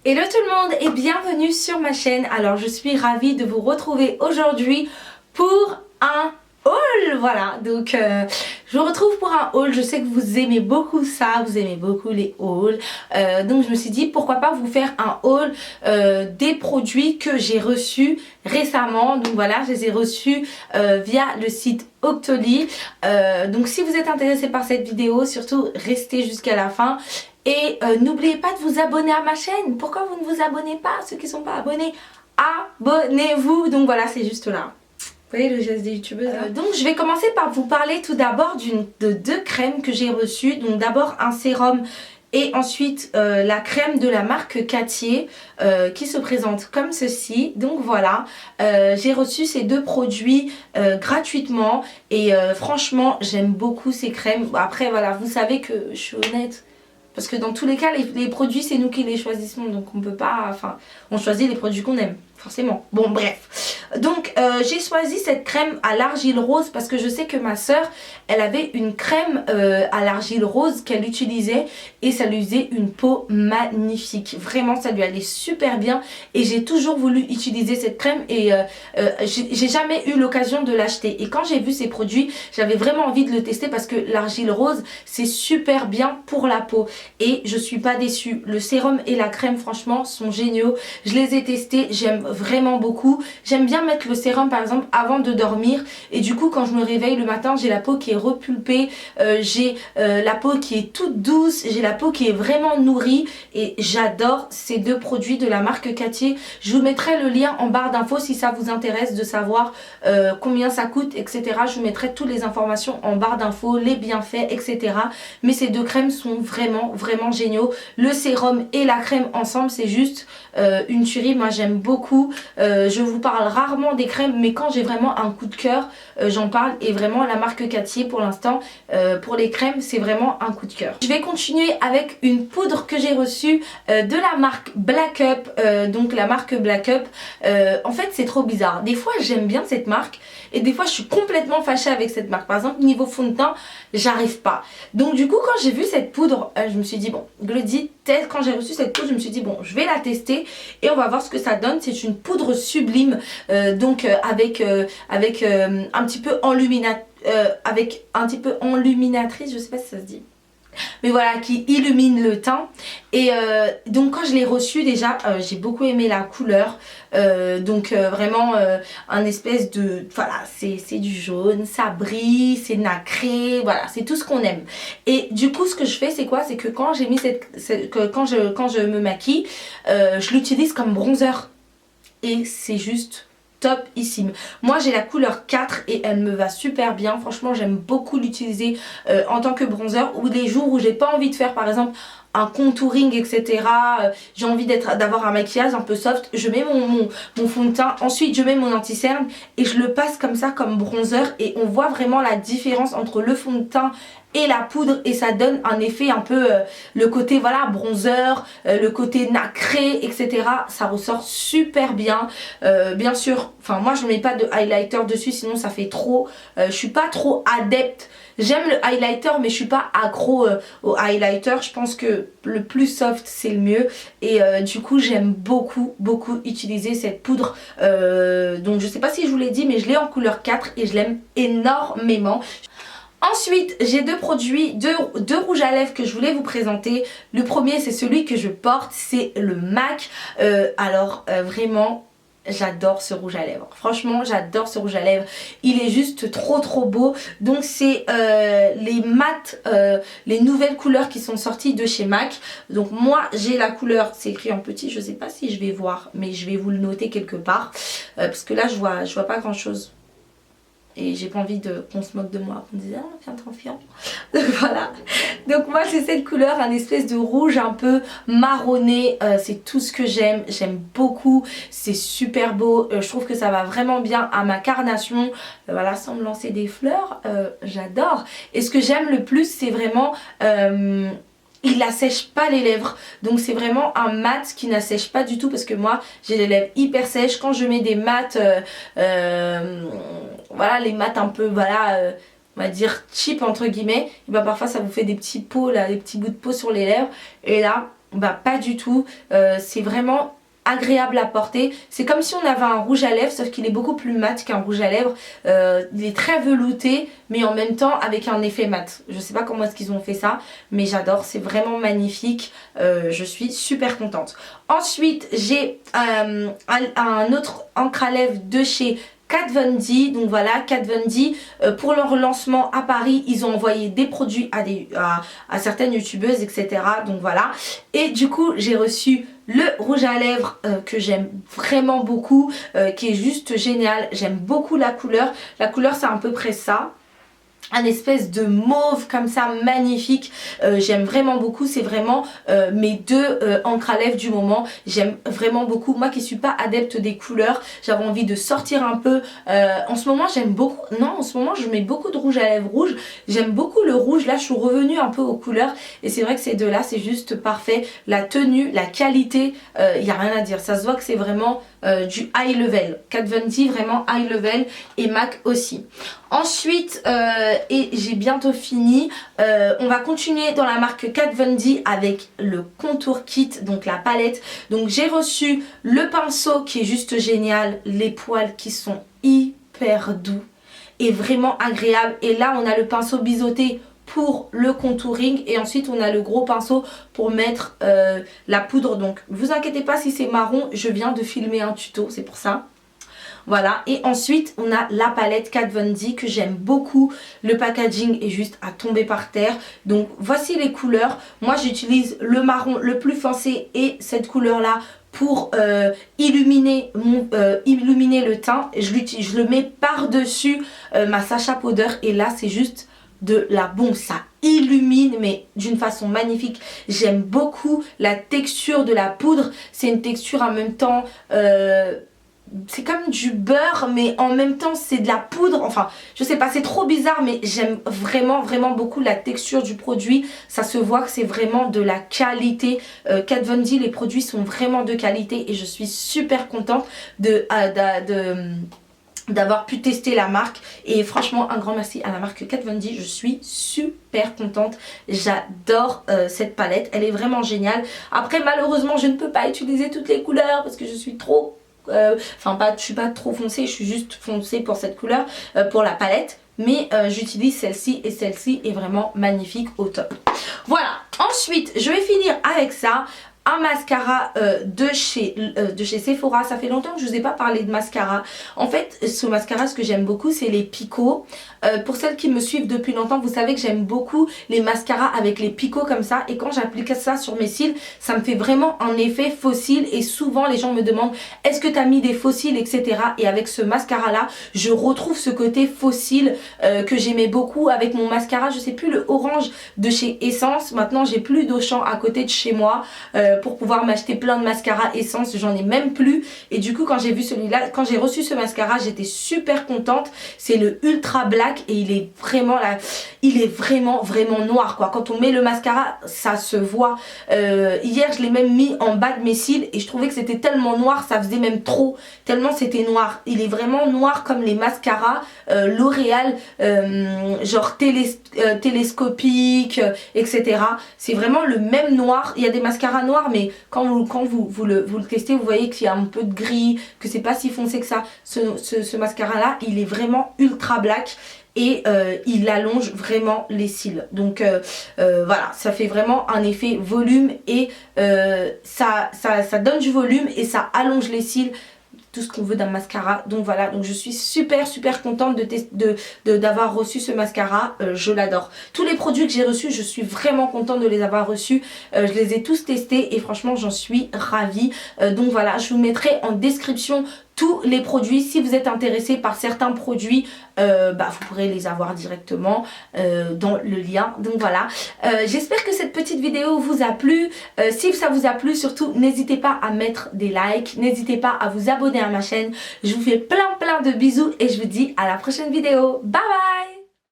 Hello tout le monde et bienvenue sur ma chaîne. Alors je suis ravie de vous retrouver aujourd'hui pour un haul. Voilà, donc je vous retrouve pour un haul. Je sais que vous aimez beaucoup ça, vous aimez beaucoup les hauls. Donc je me suis dit pourquoi pas vous faire un haul des produits que j'ai reçus récemment. Donc voilà, je les ai reçus via le site Octoly. Donc si vous êtes intéressé par cette vidéo, surtout restez jusqu'à la fin. Et n'oubliez pas de vous abonner à ma chaîne. Pourquoi vous ne vous abonnez pas? Ceux qui ne sont pas abonnés, abonnez-vous. Donc voilà, c'est juste là. Vous voyez le geste des youtubeuses donc je vais commencer par vous parler tout d'abord de deux crèmes que j'ai reçues. Donc d'abord un sérum et ensuite la crème de la marque Cattier qui se présente comme ceci. Donc voilà, j'ai reçu ces deux produits gratuitement et franchement j'aime beaucoup ces crèmes. Après voilà, vous savez que je suis honnête. Parce que dans tous les cas, les produits, c'est nous qui les choisissons. Donc on peut pas... Enfin, on choisit les produits qu'on aime. Forcément. Bon, bref. Donc j'ai choisi cette crème à l'argile rose parce que je sais que ma soeur, elle avait une crème à l'argile rose qu'elle utilisait et ça lui faisait une peau magnifique. Vraiment, ça lui allait super bien et j'ai toujours voulu utiliser cette crème et j'ai jamais eu l'occasion de l'acheter. Et quand j'ai vu ces produits, j'avais vraiment envie de le tester parce que l'argile rose, c'est super bien pour la peau. Et je suis pas déçue. Le sérum et la crème, franchement, sont géniaux. Je les ai testés, j'aime vraiment beaucoup. J'aime bien mettre le sérum par exemple avant de dormir et du coup quand je me réveille le matin, j'ai la peau qui est repulpée, j'ai la peau qui est toute douce, j'ai la peau qui est vraiment nourrie et j'adore ces deux produits de la marque Cattier. Je vous mettrai le lien en barre d'infos si ça vous intéresse de savoir combien ça coûte, etc. Je vous mettrai toutes les informations en barre d'infos, les bienfaits, etc. Mais ces deux crèmes sont vraiment géniaux. Le sérum et la crème ensemble, c'est juste une tuerie. Moi j'aime beaucoup. Je vous parle rarement des crèmes, mais quand j'ai vraiment un coup de cœur, j'en parle. Et vraiment la marque Cattier pour l'instant, pour les crèmes, c'est vraiment un coup de cœur. Je vais continuer avec une poudre que j'ai reçue de la marque Black Up. Donc la marque Black Up, en fait c'est trop bizarre. Des fois j'aime bien cette marque et des fois je suis complètement fâchée avec cette marque. Par exemple niveau fond de teint, j'arrive pas. Donc du coup quand j'ai vu cette poudre, je me suis dit bon, Glody, quand j'ai reçu cette poudre, je me suis dit bon, je vais la tester et on va voir ce que ça donne. C'est une poudre sublime, donc avec un petit peu enluminatrice, je sais pas si ça se dit. Mais voilà, qui illumine le teint. Et donc quand je l'ai reçu déjà, j'ai beaucoup aimé la couleur. Vraiment un espèce de... Voilà, c'est du jaune, ça brille, c'est nacré, voilà, c'est tout ce qu'on aime. Et du coup ce que je fais c'est quoi? C'est que quand j'ai mis quand je me maquille, je l'utilise comme bronzer. Et c'est juste topissime. Moi j'ai la couleur 4 et elle me va super bien. Franchement j'aime beaucoup l'utiliser en tant que bronzer ou des jours où j'ai pas envie de faire par exemple un contouring, etc. J'ai envie d'avoir un maquillage un peu soft. Je mets mon fond de teint, ensuite je mets mon anti-cerne et je le passe comme ça comme bronzer et on voit vraiment la différence entre le fond de teint et la poudre et ça donne un effet un peu le côté voilà bronzer, le côté nacré, etc. Ça ressort super bien. Bien sûr, enfin moi je mets pas de highlighter dessus sinon ça fait trop. Je suis pas trop adepte. J'aime le highlighter mais je suis pas accro au highlighter. Je pense que le plus soft c'est le mieux et du coup j'aime beaucoup utiliser cette poudre. Donc je sais pas si je vous l'ai dit mais je l'ai en couleur 4 et je l'aime énormément. Ensuite, j'ai deux produits, deux rouges à lèvres que je voulais vous présenter. Le premier, c'est celui que je porte, c'est le MAC. Vraiment, j'adore ce rouge à lèvres. Franchement, j'adore ce rouge à lèvres. Il est juste trop beau. Donc, c'est les mat, les nouvelles couleurs qui sont sorties de chez MAC. Donc, moi, j'ai la couleur, c'est écrit en petit. Je sais pas si je vais voir, mais je vais vous le noter quelque part. Parce que là, je vois pas grand-chose. Et j'ai pas envie qu'on se moque de moi, qu'on me dise ah viens t'en fiant. Donc voilà. Donc moi c'est cette couleur, un espèce de rouge un peu marronné. C'est tout ce que j'aime. J'aime beaucoup. C'est super beau. Je trouve que ça va vraiment bien à ma carnation. Voilà, sans me lancer des fleurs. J'adore. Et ce que j'aime le plus c'est vraiment... il n'assèche pas les lèvres, donc c'est vraiment un mat qui n'assèche pas du tout parce que moi j'ai les lèvres hyper sèches. Quand je mets des mats, voilà les mats un peu voilà on va dire cheap entre guillemets, et ben parfois ça vous fait des petits pots là, des petits bouts de peau sur les lèvres et là bah pas du tout, c'est vraiment agréable à porter. C'est comme si on avait un rouge à lèvres, sauf qu'il est beaucoup plus mat qu'un rouge à lèvres. Il est très velouté, mais en même temps avec un effet mat. Je sais pas comment est-ce qu'ils ont fait ça, mais j'adore, c'est vraiment magnifique. Je suis super contente. Ensuite, j'ai un autre encre à lèvres de chez Kat Von D. Donc voilà, Kat Von D, pour leur lancement à Paris, ils ont envoyé des produits à certaines youtubeuses, etc. Donc voilà. Et du coup, j'ai reçu le rouge à lèvres que j'aime vraiment beaucoup, qui est juste génial. J'aime beaucoup la couleur. La couleur, c'est à peu près ça. Un espèce de mauve comme ça, magnifique. J'aime vraiment beaucoup. C'est vraiment mes deux encres à lèvres du moment. J'aime vraiment beaucoup. Moi qui suis pas adepte des couleurs, j'avais envie de sortir un peu. En ce moment j'aime beaucoup, non en ce moment je mets beaucoup de rouge à lèvres rouge. J'aime beaucoup le rouge. Là je suis revenue un peu aux couleurs. Et c'est vrai que ces deux là c'est juste parfait. La tenue, la qualité, il n'y a rien à dire. Ça se voit que c'est vraiment du high level. Kat Von D vraiment high level. Et MAC aussi. Ensuite, et j'ai bientôt fini, on va continuer dans la marque Kat Von D avec le contour kit, donc la palette. Donc j'ai reçu le pinceau qui est juste génial, les poils qui sont hyper doux et vraiment agréables. Et là on a le pinceau biseauté pour le contouring et ensuite on a le gros pinceau pour mettre la poudre. Donc vous inquiétez pas si c'est marron, je viens de filmer un tuto, c'est pour ça. Voilà, et ensuite on a la palette Kat Von D que j'aime beaucoup. Le packaging est juste à tomber par terre. Donc voici les couleurs. Moi j'utilise le marron le plus foncé et cette couleur là pour illuminer le teint. Je le mets par dessus ma Sacha Powder et là c'est juste de la bombe, ça illumine mais d'une façon magnifique. J'aime beaucoup la texture de la poudre. C'est une texture en même temps c'est comme du beurre mais en même temps c'est de la poudre. Enfin je sais pas, c'est trop bizarre mais j'aime vraiment beaucoup la texture du produit. Ça se voit que c'est vraiment de la qualité. Kat Von D, les produits sont vraiment de qualité et je suis super contente d'avoir pu tester la marque. Et franchement un grand merci à la marque Kat Von D. Je suis super contente. J'adore cette palette. Elle est vraiment géniale. Après malheureusement je ne peux pas utiliser toutes les couleurs parce que je suis trop je suis pas trop foncée, je suis juste foncée pour cette couleur, pour la palette. Mais j'utilise celle-ci et celle-ci est vraiment magnifique, au top. Voilà, ensuite je vais finir avec ça. Un mascara de chez Sephora. Ça fait longtemps que je vous ai pas parlé de mascara. En fait ce mascara, ce que j'aime beaucoup c'est les picots. Pour celles qui me suivent depuis longtemps, vous savez que j'aime beaucoup les mascaras avec les picots comme ça. Et quand j'applique ça sur mes cils, ça me fait vraiment un effet faux cils. Et souvent les gens me demandent est-ce que tu as mis des faux cils, etc. Et avec ce mascara là je retrouve ce côté faux cils que j'aimais beaucoup avec mon mascara. Je sais plus, le orange de chez Essence. Maintenant j'ai plus d'Auchan à côté de chez moi pour pouvoir m'acheter plein de mascaras Essence, j'en ai même plus. Et du coup quand j'ai vu celui-là, quand j'ai reçu ce mascara, j'étais super contente. C'est le Ultra Black et il est vraiment là, il est vraiment noir quoi. Quand on met le mascara ça se voit. Hier je l'ai même mis en bas de mes cils et je trouvais que c'était tellement noir, ça faisait même trop, tellement c'était noir. Il est vraiment noir comme les mascaras L'Oréal genre télescopique, etc. C'est vraiment le même noir. Il y a des mascaras noirs mais quand vous le testez, vous voyez qu'il y a un peu de gris, que c'est pas si foncé que ça. Ce mascara là il est vraiment ultra black et il allonge vraiment les cils. Donc voilà, ça fait vraiment un effet volume et ça donne du volume et ça allonge les cils. Tout ce qu'on veut d'un mascara. Donc voilà, donc je suis super contente d'avoir reçu ce mascara. Je l'adore. Tous les produits que j'ai reçus, je suis vraiment contente de les avoir reçus. Je les ai tous testés et franchement j'en suis ravie. Donc voilà, je vous mettrai en description tous les produits. Si vous êtes intéressé par certains produits, vous pourrez les avoir directement dans le lien. Donc voilà, j'espère que cette petite vidéo vous a plu. Si ça vous a plu, surtout n'hésitez pas à mettre des likes, n'hésitez pas à vous abonner à ma chaîne. Je vous fais plein de bisous et je vous dis à la prochaine vidéo. Bye bye.